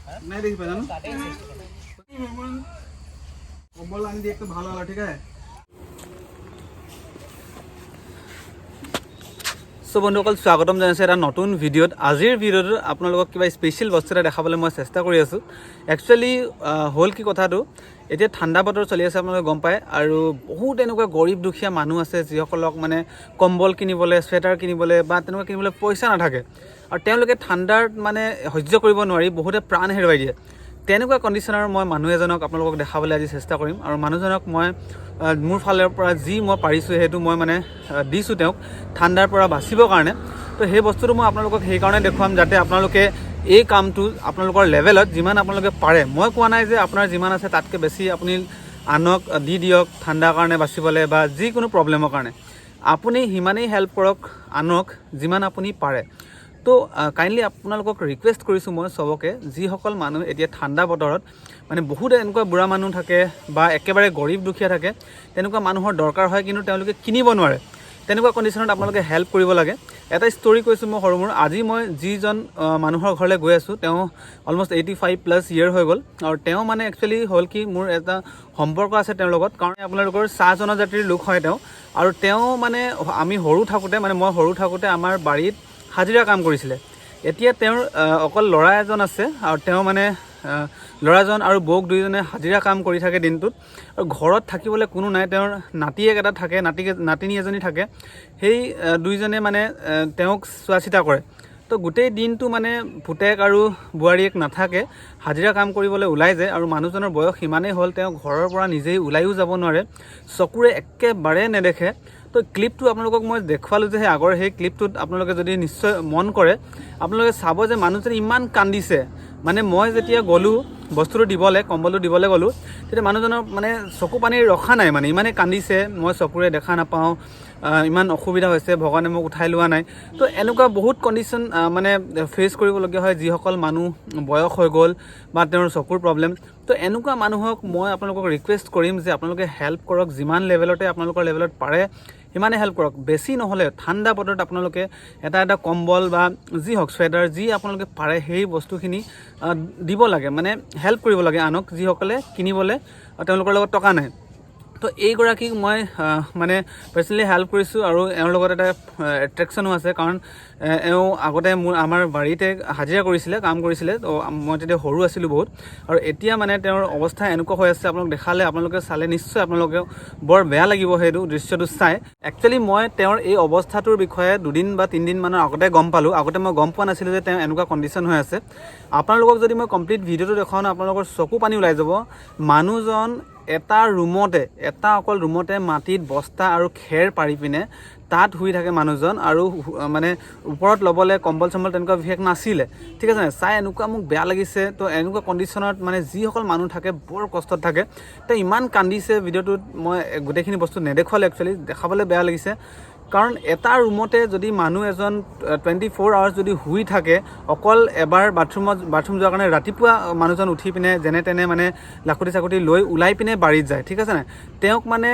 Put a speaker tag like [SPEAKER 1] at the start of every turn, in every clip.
[SPEAKER 1] नहीं देखी पाया ना कम्बल आनी दिए तो ভালো হলো ঠিক আছে সো বন্ধুসকল স্বাগতম জনাইছোঁ এটা নতুন ভিডিঅ'ত আজিৰ ভিডিঅ'ত আপোনালোকক কিবা স্পেচিয়েল বস্তু এটা দেখাবলৈ মই চেষ্টা কৰি আছোঁ একচুৱেলি হ'ল কি কথাটো এতিয়া ঠাণ্ডা বতৰ চলি আছে আপোনালোকে গম পায় আৰু বহুত এনেকুৱা গৰীব দুখীয়া মানুহ আছে যিসকলক মানে কম্বল কিনিবলৈ স্ৱেটাৰ কিনিবলৈ বা তেনেকুৱা কিনিবলৈ পইচা নাথাকে আৰু তেওঁলোকে ঠাণ্ডাৰ মানে সহ্য কৰিব নোৱাৰি বহুতে প্ৰাণ হেৰুৱাই দিয়ে তেনেকুৱা কণ্ডিশ্যনৰ মই মানুহ এজনক আপোনালোকক দেখাবলৈ আজি চেষ্টা কৰিম আৰু মানুহজনক মই মোৰ ফালৰ পৰা যি মই পাৰিছোঁ সেইটো মই মানে দিছোঁ তেওঁক ঠাণ্ডাৰ পৰা বাচিবৰ কাৰণে তো সেই বস্তুটো মই আপোনালোকক সেইকাৰণে দেখুৱাম যাতে আপোনালোকে এই কামটো আপোনালোকৰ লেভেলত যিমান আপোনালোকে পাৰে মই কোৱা নাই যে আপোনাৰ যিমান আছে তাতকৈ বেছি আপুনি আনক দি দিয়ক ঠাণ্ডাৰ কাৰণে বাচিবলৈ বা যিকোনো প্ৰব্লেমৰ কাৰণে আপুনি সিমানেই হেল্প কৰক আনক যিমান আপুনি পাৰে তো কাইণ্ডলি আপোনালোকক ৰিকুৱেষ্ট কৰিছোঁ মই সবকে যিসকল মানুহ এতিয়া ঠাণ্ডা বতৰত মানে বহুত এনেকুৱা বুঢ়া মানুহ থাকে বা একেবাৰে গৰীব দুখীয়া থাকে তেনেকুৱা মানুহৰ দৰকাৰ হয় কিন্তু তেওঁলোকে কিনিব নোৱাৰে তেনেকুৱা কণ্ডিশ্যনত আপোনালোকে হেল্প কৰিব লাগে এটা ষ্টৰি কৈছোঁ মই সৰু মোৰ আজি মই যিজন মানুহৰ ঘৰলৈ গৈ আছোঁ তেওঁ অলমষ্ট 85+ ইয়েৰ হৈ গ'ল আৰু তেওঁ মানে একচুৱেলি হ'ল কি মোৰ এটা সম্পৰ্ক আছে তেওঁৰ লগত কাৰণ আপোনালোকৰ চাহ জনজাতিৰ লোক হয় তেওঁ আৰু তেওঁ মানে আমি সৰু থাকোঁতে মানে মই সৰু থাকোঁতে আমাৰ বাৰীত হাজিৰা কাম কৰিছিলে এতিয়া তেওঁৰ অকল ল'ৰা এজন আছে আৰু তেওঁ মানে ল'ৰাজন আৰু বৌক দুইজনে হাজিৰা কাম কৰি থাকে দিনটোত আৰু ঘৰত থাকিবলৈ কোনো নাই তেওঁৰ নাতিয়েক এটা থাকে নাতিনী এজনী থাকে সেই দুইজনে মানে তেওঁক চোৱা চিতা কৰে তো গোটেই দিনটো মানে পুতেক আৰু বোৱাৰীয়েক নাথাকে হাজিৰা কাম কৰিবলৈ ওলাই যায় আৰু মানুহজনৰ বয়স সিমানেই হ'ল তেওঁ ঘৰৰ পৰা নিজেই ওলাইও যাব নোৱাৰে চকুৰে একেবাৰে নেদেখে তো ক্লিপটো আপোনালোকক মই দেখুৱালোঁ যে আগৰ সেই ক্লিপটোত আপোনালোকে যদি নিশ্চয় মন কৰে আপোনালোকে চাব যে মানুহজনে ইমান কান্দিছে মানে মই যেতিয়া গ'লোঁ বস্তুটো দিবলৈ কম্বলটো দিবলৈ গ'লোঁ তেতিয়া মানুহজনৰ মানে চকু পানী ৰখা নাই মানে ইমানেই কান্দিছে মই চকুৰে দেখা নাপাওঁ ইমান অসুবিধা হৈছে ভগৱানে মোক উঠাই লোৱা নাই তো এনেকুৱা বহুত কণ্ডিশ্যন মানে ফেচ কৰিবলগীয়া হয় যিসকল মানুহ বয়স হৈ গ'ল বা তেওঁৰ চকুৰ প্ৰব্লেম তো এনেকুৱা মানুহক মই আপোনালোকক ৰিকুৱেষ্ট কৰিম যে আপোনালোকে হেল্প কৰক যিমান লেভেলতে আপোনালোকৰ লেভেলত পাৰে সিমানে হেল্প কৰক বেছি নহ'লে ঠাণ্ডা বতৰত আপোনালোকে এটা কম্বল বা যি হওক চুৱেটাৰ যি আপোনালোকে পাৰে সেই বস্তুখিনি দিব লাগে মানে হেল্প কৰিব লাগে আনক যিসকলে কিনিবলৈ তেওঁলোকৰ লগত টকা নাই তো এইগৰাকীক মই মানে পাৰ্চনেলি হেল্প কৰিছোঁ আৰু এওঁৰ লগত এটা এট্ৰেকশ্যনো আছে কাৰণ এওঁ আগতে আমাৰ বাৰীতে হাজিৰা কৰিছিলে কাম কৰিছিলে তো মই তেতিয়া সৰু আছিলোঁ বহুত আৰু এতিয়া মানে তেওঁৰ অৱস্থা এনেকুৱা হৈ আছে আপোনালোক দেখালে আপোনালোকে চালে নিশ্চয় আপোনালোকে বৰ বেয়া লাগিব সেইটো দৃশ্যটো চাই একচুৱেলি মই তেওঁৰ এই অৱস্থাটোৰ বিষয়ে 2 বা 3 দিনমানৰ আগতে গম পালোঁ আগতে মই গম পোৱা নাছিলোঁ যে তেওঁ এনেকুৱা কণ্ডিশ্যন হৈ আছে আপোনালোকক যদি মই কমপ্লিট ভিডিঅ'টো দেখাওঁ আপোনালোকৰ চকু পানী ওলাই যাব মানুহজন এটা অকল ৰুমতে মাটিত বস্তা আৰু খেৰ পাৰি পিনে তাত শুই থাকে মানুহজন আৰু মানে ওপৰত ল'বলৈ কম্বল চম্বল তেনেকুৱা বিশেষ নাছিলে ঠিক আছে চাই এনেকুৱা মোক বেয়া লাগিছে তো এনেকুৱা কণ্ডিশ্যনত মানে যিসকল মানুহ থাকে বৰ কষ্টত থাকে তো ইমান কান্দিছে ভিডিঅ'টোত মই গোটেইখিনি বস্তু নেদেখুৱালে একচুৱেলি দেখাবলৈ বেয়া লাগিছে কাৰণ এটা ৰুমতে যদি মানুহ এজন 24 আৱাৰ্ছ যদি শুই থাকে অকল এবাৰ বাথৰুম যোৱাৰ কাৰণে ৰাতিপুৱা মানুহজন উঠি পিনে যেনে তেনে মানে লাখুটি চাকুটি লৈ ওলাই পিনে বাৰীত যায় ঠিক আছে নাই তেওঁক মানে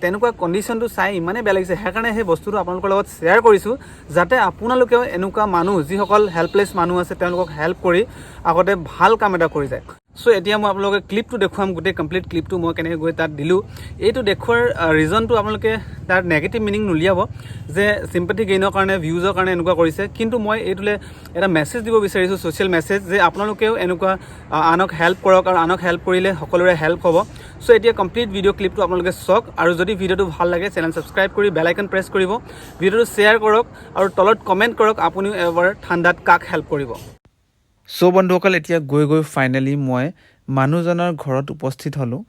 [SPEAKER 1] তেনেকুৱা কণ্ডিশ্যনটো চাই ইমানেই বেয়া লাগিছে সেইকাৰণে সেই বস্তুটো আপোনালোকৰ লগত শ্বেয়াৰ কৰিছোঁ যাতে আপোনালোকেও এনেকুৱা মানুহ যিসকল হেল্পলেছ মানুহ আছে তেওঁলোকক হেল্প কৰি আগতে ভাল কাম এটা কৰি যায় সো এতিয়া মই আপোনালোকে ক্লিপটো দেখুৱাম গোটেই কমপ্লিট ক্লিপটো মই কেনেকৈ গৈ তাত দিলোঁ এইটো দেখুৱাৰ ৰিজনটো আপোনালোকে তাৰ নেগেটিভ মিনিং নুলিয়াব যে চিম্পেথি গেইনৰ কাৰণে ভিউজৰ কাৰণে এনেকুৱা কৰিছে কিন্তু মই এইটোলৈ এটা মেছেজ দিব বিচাৰিছোঁ ছ'চিয়েল মেছেজ যে আপোনালোকেও এনেকুৱা আনক হেল্প কৰক আৰু আনক হেল্প কৰিলে সকলোৰে হেল্প হ'ব সো এতিয়া কমপ্লিট ভিডিঅ' ক্লিপটো আপোনালোকে চাওক আৰু যদি ভিডিঅ'টো ভাল লাগে চেনেল ছাবস্ক্ৰাইব কৰি বেল আইকন প্ৰেছ কৰিব ভিডিঅ'টো শ্বেয়াৰ কৰক আৰু তলত কমেণ্ট কৰক আপুনিও এবাৰ ঠাণ্ডাত কাক হেল্প কৰিব সো বন্ধুসকল এতিয়া গৈ ফাইনেলি মই মানুহজনৰ ঘৰত উপস্থিত হ'লোঁ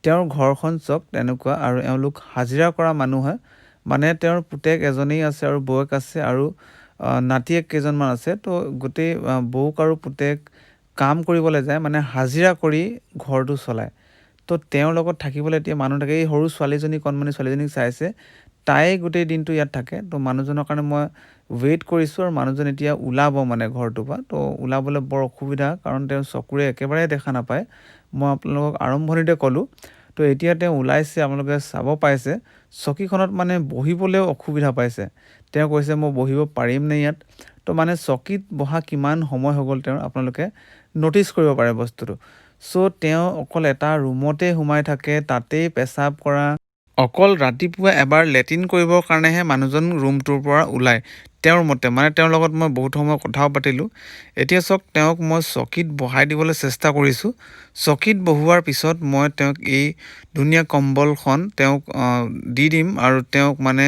[SPEAKER 1] তেওঁৰ ঘৰখন চাওক তেনেকুৱা আৰু এওঁলোক হাজিৰা কৰা মানুহ হয় মানে তেওঁৰ পুতেক এজনেই আছে আৰু বৌক আছে আৰু নাতিয়েক কেইজনমান আছে তো গোটেই বৌক আৰু পুতেক কাম কৰিবলৈ যায় মানে হাজিৰা কৰি ঘৰটো চলায় তো তেওঁৰ লগত থাকিবলৈ এতিয়া মানুহ থাকে এই সৰু ছোৱালীজনী কণমানি ছোৱালীজনীক চাইছে তাই গোটেই দিনটো ইয়াত থাকে তো মানুহজনৰ কাৰণে মই ৱেইট কৰিছোঁ আৰু মানুহজন এতিয়া ওলাব মানে ঘৰটোৰ পৰা তো ওলাবলৈ বৰ অসুবিধা কাৰণ তেওঁ চকুৰে একেবাৰে দেখা নাপায় মই আপোনালোকক আৰম্ভণিতে ক'লোঁ তো এতিয়া তেওঁ ওলাইছে আপোনালোকে চাব পাইছে চকীখনত মানে বহিবলৈও অসুবিধা পাইছে তেওঁ কৈছে মই বহিব পাৰিম নে ইয়াত তো মানে চকীত বহা কিমান সময় হৈ গ'ল তেওঁৰ আপোনালোকে ন'টিচ কৰিব পাৰে বস্তুটো। চ' তেওঁ অকল এটা ৰুমতে সোমাই থাকে, তাতেই পেচাব কৰা, অকল ৰাতিপুৱা এবাৰ লেট্ৰিন কৰিবৰ কাৰণেহে মানুহজন ৰুমটোৰ পৰা ওলায়। তেওঁৰ মতে মানে তেওঁৰ লগত মই বহুত সময় কথাও পাতিলোঁ। এতিয়া চাওক, তেওঁক মই চকীত বহাই দিবলৈ চেষ্টা কৰিছোঁ। চকীত বহোৱাৰ পিছত মই তেওঁক এই ধুনীয়া কম্বলখন তেওঁক দি দিম আৰু তেওঁক মানে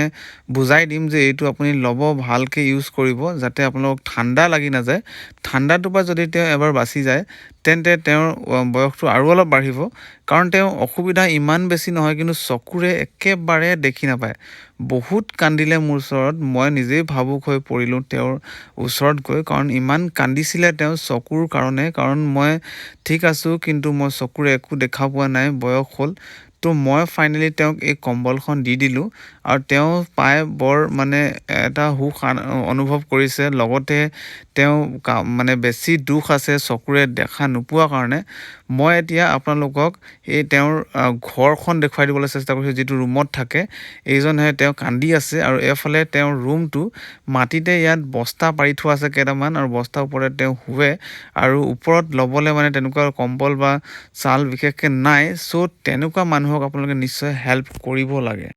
[SPEAKER 1] বুজাই দিম যে এইটো আপুনি ল'ব, ভালকৈ ইউজ কৰিব যাতে আপোনালোকক ঠাণ্ডা লাগি নাযায়। ঠাণ্ডাটোৰ পৰা যদি তেওঁ এবাৰ বাচি যায় তেন্তে তেওঁৰ বয়সটো আৰু অলপ বাঢ়িব, কাৰণ তেওঁ অসুবিধা ইমান বেছি নহয়, কিন্তু চকুৰে একেবাৰে দেখি নাপায়। বহুত কান্দিলে মোৰ ওচৰত, মই নিজেই ভাবুক হৈ পৰিলোঁ তেওঁৰ ওচৰত গৈ, কাৰণ ইমান কান্দিছিলে তেওঁ চকুৰ কাৰণে। কাৰণ মই ঠিক আছোঁ কিন্তু মই চকুৰে একো দেখা পোৱা নাই, বয়স হ'ল। তো মই ফাইনেলি তেওঁক এই কম্বলখন দি দিলোঁ আৰু তেওঁ পাই বৰ মানে এটা সুখ অনুভৱ কৰিছে। লগতে তেওঁ মানে বেছি দুখ আছে চকুৰে দেখা নোপোৱা কাৰণে। মই এতিয়া আপোনালোকক এই তেওঁৰ ঘৰখন দেখুৱাই দিবলৈ চেষ্টা কৰিছোঁ, যিটো ৰুমত থাকে। এইজনহে তেওঁ কান্দি আছে আৰু এফালে তেওঁৰ ৰুমটো মাটিতে ইয়াত বস্তা পাৰি থোৱা আছে কেইটামান, আৰু বস্তাৰ ওপৰতে তেওঁ শুৱে আৰু ওপৰত ল'বলৈ মানে তেনেকুৱা কম্বল বা ছাল বিশেষকৈ নাই। চ' তেনেকুৱা মানুহক আপোনালোকে নিশ্চয় হেল্প কৰিব লাগে।